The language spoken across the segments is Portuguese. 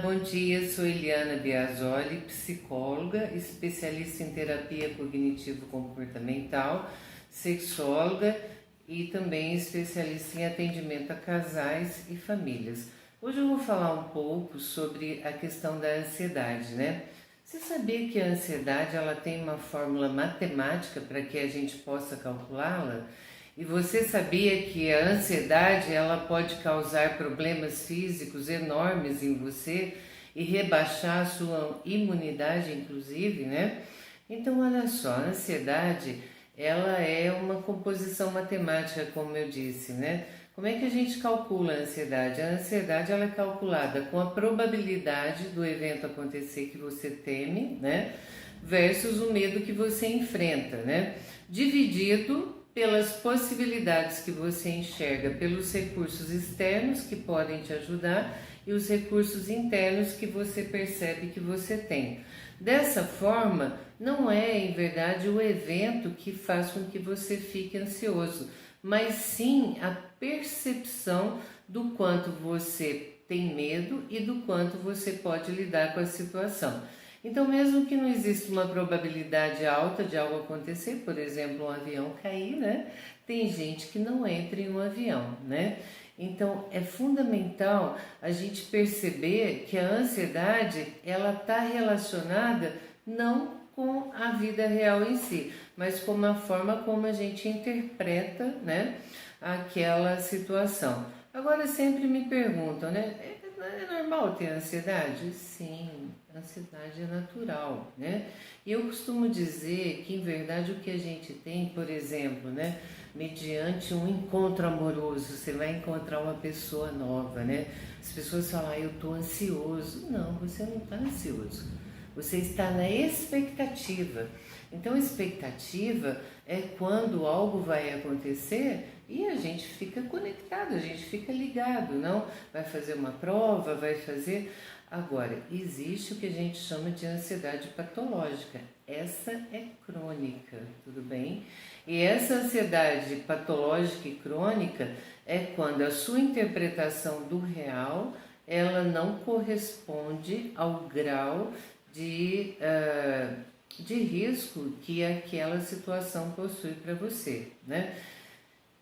bom dia. Sou Eliana Biasoli, psicóloga, especialista em terapia cognitivo-comportamental, sexóloga e também especialista em atendimento a casais e famílias. Hoje eu vou falar um pouco sobre a questão da ansiedade, né? Você sabia que a ansiedade ela tem uma fórmula matemática para que a gente possa calculá-la? E você sabia que a ansiedade ela pode causar problemas físicos enormes em você e rebaixar a sua imunidade, inclusive, né? Então, olha só, a ansiedade ela é uma composição matemática, como eu disse, né? Como é que a gente calcula a ansiedade? A ansiedade ela é calculada com a probabilidade do evento acontecer que você teme, né? Versus o medo que você enfrenta, né? Dividido pelas possibilidades que você enxerga, pelos recursos externos que podem te ajudar e os recursos internos que você percebe que você tem. Dessa forma, não é em verdade o evento que faz com que você fique ansioso, mas sim a percepção do quanto você tem medo e do quanto você pode lidar com a situação. Então, mesmo que não exista uma probabilidade alta de algo acontecer, por exemplo, um avião cair, né? Tem gente que não entra em um avião, né? Então, é fundamental a gente perceber que a ansiedade, ela está relacionada não com a vida real em si, mas com a forma como a gente interpreta, né, aquela situação. Agora, sempre me perguntam, né? É normal ter ansiedade? Sim, ansiedade é natural, né? E eu costumo dizer que, em verdade, o que a gente tem, por exemplo, né? Mediante um encontro amoroso, você vai encontrar uma pessoa nova, né? As pessoas falam, eu estou ansioso. Não, você não está ansioso. Você está na expectativa. Então, expectativa é quando algo vai acontecer e a gente fica conectado, a gente fica ligado, não? Vai fazer uma prova, vai fazer... Agora, existe o que a gente chama de ansiedade patológica. Essa é crônica, tudo bem? E essa ansiedade patológica e crônica é quando a sua interpretação do real, ela não corresponde ao grau de risco que aquela situação possui para você, né?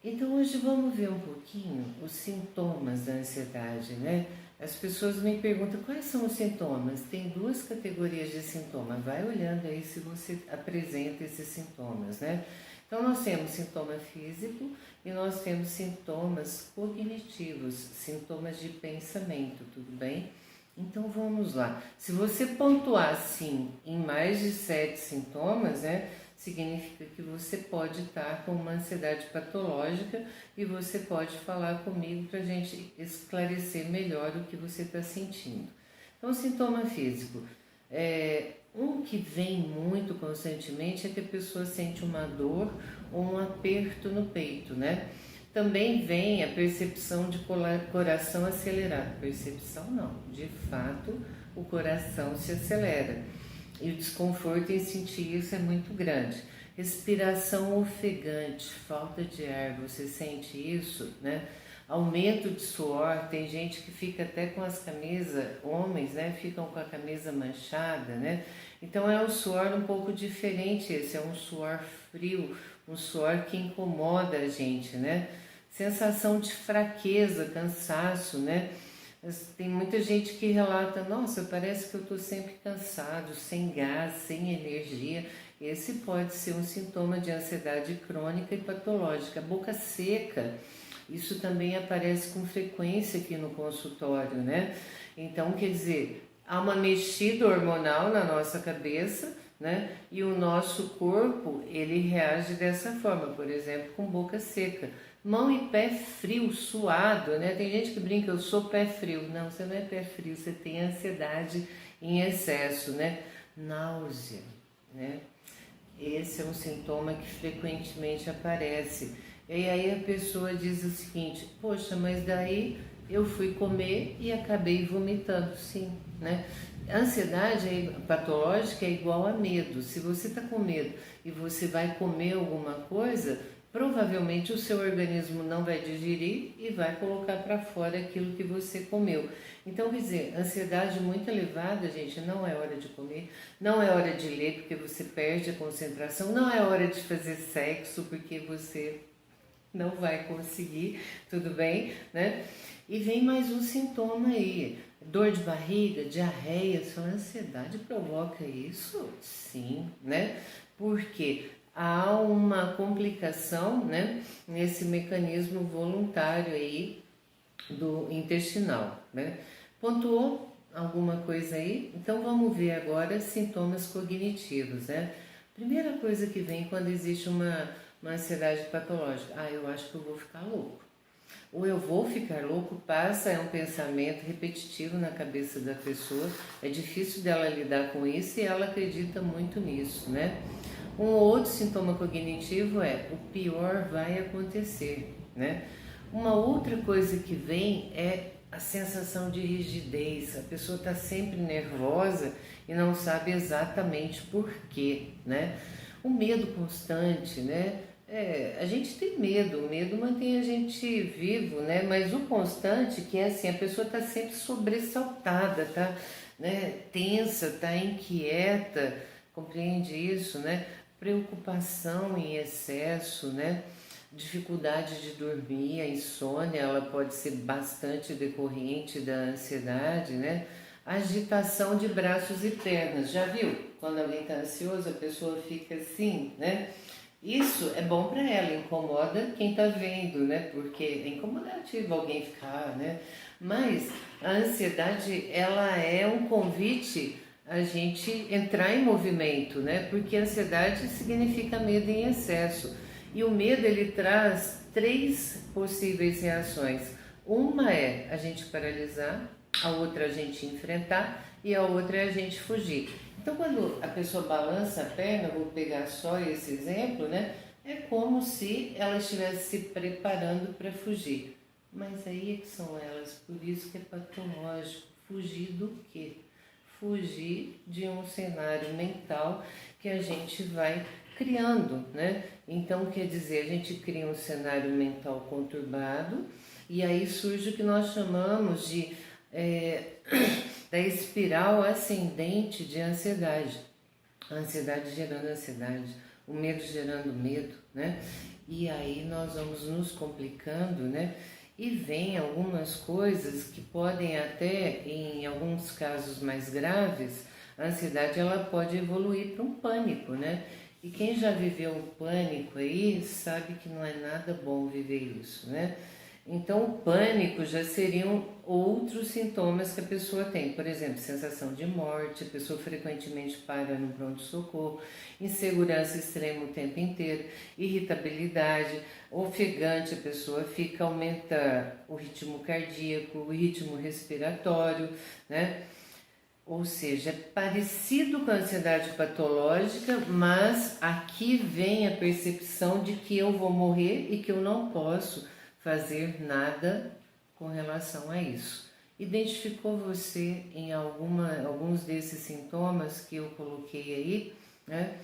Então hoje vamos ver um pouquinho os sintomas da ansiedade, né? As pessoas me perguntam quais são os sintomas. Tem duas categorias de sintomas. Vai olhando aí se você apresenta esses sintomas, né? Então nós temos sintoma físico e nós temos sintomas cognitivos, sintomas de pensamento, tudo bem? Então vamos lá. Se você pontuar assim em mais de 7 sintomas, né? Significa que você pode estar com uma ansiedade patológica e você pode falar comigo para a gente esclarecer melhor o que você está sentindo. Então, sintoma físico. Um que vem muito constantemente é que a pessoa sente uma dor ou um aperto no peito, né? Também vem a percepção de coração acelerado. Percepção não, de fato o coração se acelera. E o desconforto em sentir isso é muito grande. Respiração ofegante, falta de ar, você sente isso, né? Aumento de suor, tem gente que fica até com as camisas, homens, né? Ficam com a camisa manchada, né? Então é um suor um pouco diferente esse, é um suor frio, um suor que incomoda a gente, né? Sensação de fraqueza, cansaço, né? Tem muita gente que relata, nossa, parece que eu estou sempre cansado, sem gás, sem energia. Esse pode ser um sintoma de ansiedade crônica e patológica. Boca seca, isso também aparece com frequência aqui no consultório, né? Então, quer dizer, há uma mexida hormonal na nossa cabeça, né? E o nosso corpo, ele reage dessa forma, por exemplo, com boca seca. Mão e pé frio, suado, né? Tem gente que brinca, eu sou pé frio. Não, você não é pé frio, você tem ansiedade em excesso, né? Náusea, né? Esse é um sintoma que frequentemente aparece. E aí a pessoa diz o seguinte, poxa, mas daí eu fui comer e acabei vomitando. Sim, né? A ansiedade patológica é igual a medo. Se você está com medo e você vai comer alguma coisa, provavelmente o seu organismo não vai digerir e vai colocar para fora aquilo que você comeu. Então, quer dizer, ansiedade muito elevada, gente, não é hora de comer, não é hora de ler porque você perde a concentração, não é hora de fazer sexo porque você não vai conseguir, tudo bem, né? E vem mais um sintoma aí, dor de barriga, diarreia, sua ansiedade provoca isso? Sim, né? Porque há uma complicação, né, nesse mecanismo voluntário aí do intestinal, né? Pontuou alguma coisa aí? Então vamos ver agora sintomas cognitivos, né? Primeira coisa que vem quando existe uma ansiedade patológica, eu acho que eu vou ficar louco. O eu vou ficar louco é um pensamento repetitivo na cabeça da pessoa, é difícil dela lidar com isso e ela acredita muito nisso, né? Um outro sintoma cognitivo é o pior vai acontecer, né? Uma outra coisa que vem é a sensação de rigidez, a pessoa está sempre nervosa e não sabe exatamente por quê, né? O medo constante, né? A gente tem medo, o medo mantém a gente vivo, né? Mas o constante, que é assim, a pessoa está sempre sobressaltada, tá, né? Tensa, tá inquieta, compreende isso, né? Preocupação em excesso, né? Dificuldade de dormir, a insônia, ela pode ser bastante decorrente da ansiedade, né? Agitação de braços e pernas, já viu? Quando alguém está ansioso, a pessoa fica assim, né? Isso é bom para ela, incomoda quem está vendo, né? Porque é incomodativo alguém ficar, né? Mas a ansiedade, ela é um convite a gente entrar em movimento, né? Porque ansiedade significa medo em excesso. E o medo, ele traz 3 possíveis reações. Uma é a gente paralisar, a outra é a gente enfrentar e a outra é a gente fugir. Então, quando a pessoa balança a perna, vou pegar só esse exemplo, né? É como se ela estivesse se preparando para fugir. Mas aí é que são elas, por isso que é patológico. Fugir do quê? Fugir de um cenário mental que a gente vai criando, né? Então, quer dizer, a gente cria um cenário mental conturbado e aí surge o que nós chamamos de da espiral ascendente de ansiedade. A ansiedade gerando ansiedade, o medo gerando medo, né? E aí nós vamos nos complicando, né? E vem algumas coisas que podem até, em alguns casos mais graves, a ansiedade ela pode evoluir para um pânico, né? E quem já viveu um pânico aí sabe que não é nada bom viver isso, né? Então, o pânico já seriam outros sintomas que a pessoa tem. Por exemplo, sensação de morte, a pessoa frequentemente para no pronto-socorro, insegurança extrema o tempo inteiro, irritabilidade, ofegante, a pessoa fica, aumenta o ritmo cardíaco, o ritmo respiratório, né? Ou seja, é parecido com a ansiedade patológica, mas aqui vem a percepção de que eu vou morrer e que eu não posso fazer nada com relação a isso. Identificou você em alguns desses sintomas que eu coloquei aí, né?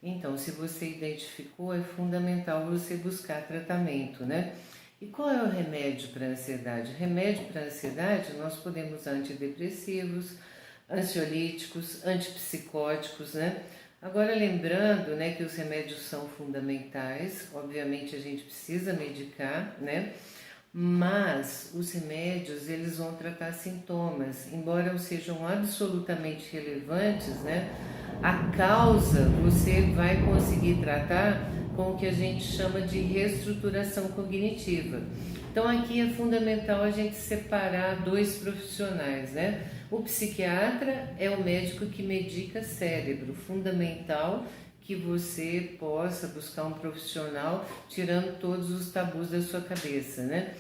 Então, se você identificou, é fundamental você buscar tratamento, né? E qual é o remédio para a ansiedade? Remédio para a ansiedade, nós podemos usar antidepressivos, ansiolíticos, antipsicóticos, né? Agora lembrando, né, que os remédios são fundamentais, obviamente a gente precisa medicar, né? Mas os remédios, eles vão tratar sintomas, embora sejam absolutamente relevantes, né? A causa você vai conseguir tratar com o que a gente chama de reestruturação cognitiva. Então aqui é fundamental a gente separar 2 profissionais, né? O psiquiatra é o médico que medica cérebro, fundamental que você possa buscar um profissional tirando todos os tabus da sua cabeça, né?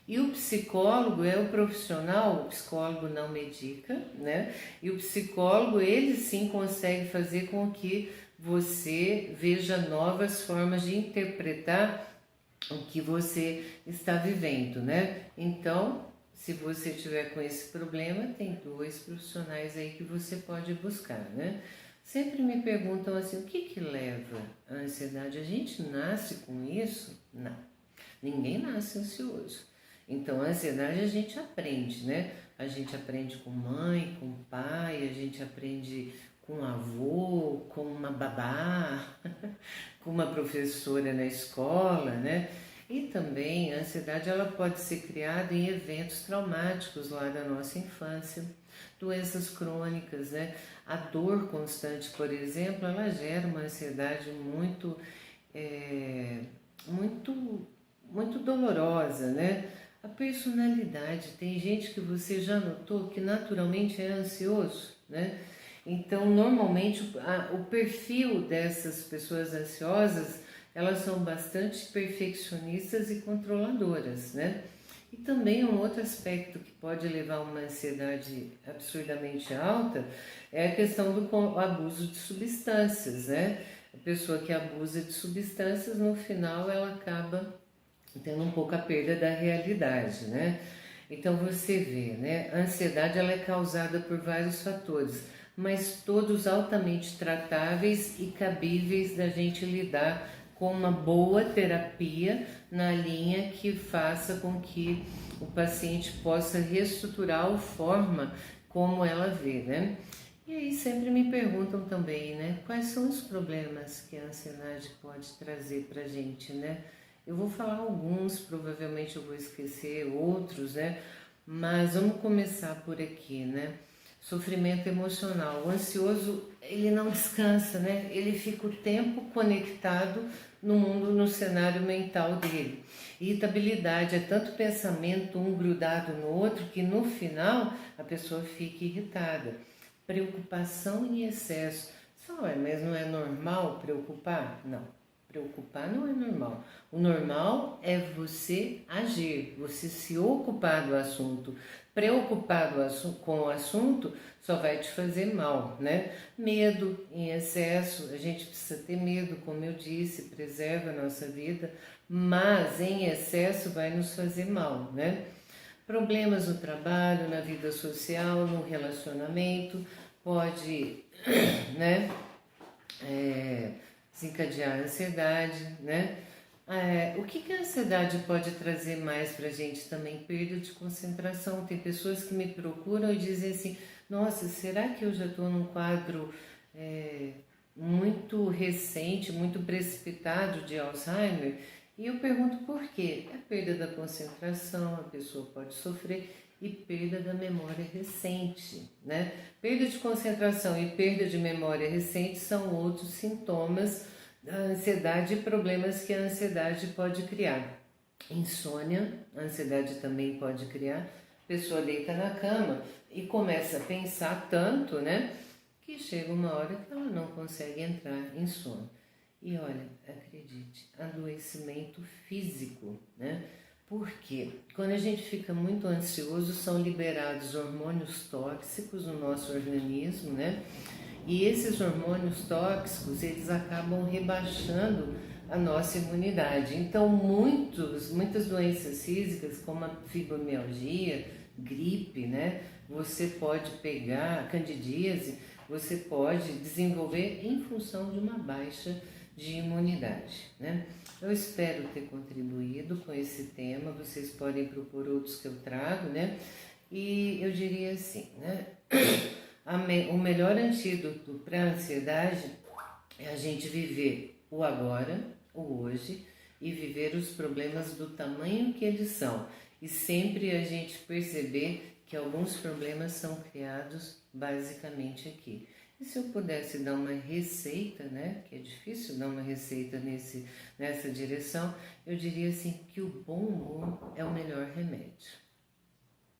E o psicólogo é o profissional, o psicólogo não medica, né? E o psicólogo, ele sim consegue fazer com que você veja novas formas de interpretar o que você está vivendo, né? Então, se você tiver com esse problema, tem 2 profissionais aí que você pode buscar, né? Sempre me perguntam assim, o que leva à ansiedade? A gente nasce com isso? Não, ninguém nasce ansioso. Então, a ansiedade a gente aprende, né? A gente aprende com mãe, com pai, a gente aprende com avô, com uma babá, com uma professora na escola, né? E também a ansiedade ela pode ser criada em eventos traumáticos lá da nossa infância, doenças crônicas, né? A dor constante, por exemplo, ela gera uma ansiedade muito dolorosa, né? A personalidade, tem gente que você já notou que naturalmente é ansioso, né? Então, normalmente, o perfil dessas pessoas ansiosas, elas são bastante perfeccionistas e controladoras, né? E também um outro aspecto que pode levar a uma ansiedade absurdamente alta é a questão do abuso de substâncias, né? A pessoa que abusa de substâncias, no final, ela acaba tendo um pouco a perda da realidade, né? Então você vê, né? A ansiedade ela é causada por vários fatores, mas todos altamente tratáveis e cabíveis da gente lidar com uma boa terapia na linha que faça com que o paciente possa reestruturar a forma como ela vê, né? E aí sempre me perguntam também, né? Quais são os problemas que a ansiedade pode trazer pra gente, né? Eu vou falar alguns, provavelmente eu vou esquecer outros, né? Mas vamos começar por aqui, né? Sofrimento emocional. O ansioso, ele não descansa, né? Ele fica o tempo conectado no mundo, no cenário mental dele. Irritabilidade é tanto pensamento, um grudado no outro, que no final a pessoa fica irritada. Preocupação em excesso. Só mas não é normal preocupar? Não. Preocupar não é normal. O normal é você agir, você se ocupar do assunto. Preocupado com o assunto só vai te fazer mal, né? Medo em excesso, a gente precisa ter medo, como eu disse, preserva a nossa vida, mas em excesso vai nos fazer mal, né? Problemas no trabalho, na vida social, no relacionamento, pode, né? Desencadear a ansiedade, né? O que a ansiedade pode trazer mais pra gente também? Perda de concentração. Tem pessoas que me procuram e dizem assim, nossa, será que eu já estou num quadro muito recente, muito precipitado de Alzheimer? E eu pergunto por quê? É perda da concentração, a pessoa pode sofrer, e perda da memória recente, né? Perda de concentração e perda de memória recente são outros sintomas da ansiedade e problemas que a ansiedade pode criar. Insônia, a ansiedade também pode criar. A pessoa deita na cama e começa a pensar tanto, né? Que chega uma hora que ela não consegue entrar em sono. E olha, acredite, adoecimento físico, né? Porque quando a gente fica muito ansioso, são liberados hormônios tóxicos no nosso organismo, né? E esses hormônios tóxicos, eles acabam rebaixando a nossa imunidade. Então, muitas doenças físicas, como a fibromialgia, gripe, né? Você pode pegar candidíase, você pode desenvolver em função de uma baixa de imunidade, né? Eu espero ter contribuído com esse tema, vocês podem propor outros que eu trago, né? E eu diria assim, né? O melhor antídoto para a ansiedade é a gente viver o agora, o hoje, e viver os problemas do tamanho que eles são. E sempre a gente perceber que alguns problemas são criados basicamente aqui. E se eu pudesse dar uma receita, né, que é difícil dar uma receita nessa direção, eu diria assim que o bom humor é o melhor remédio.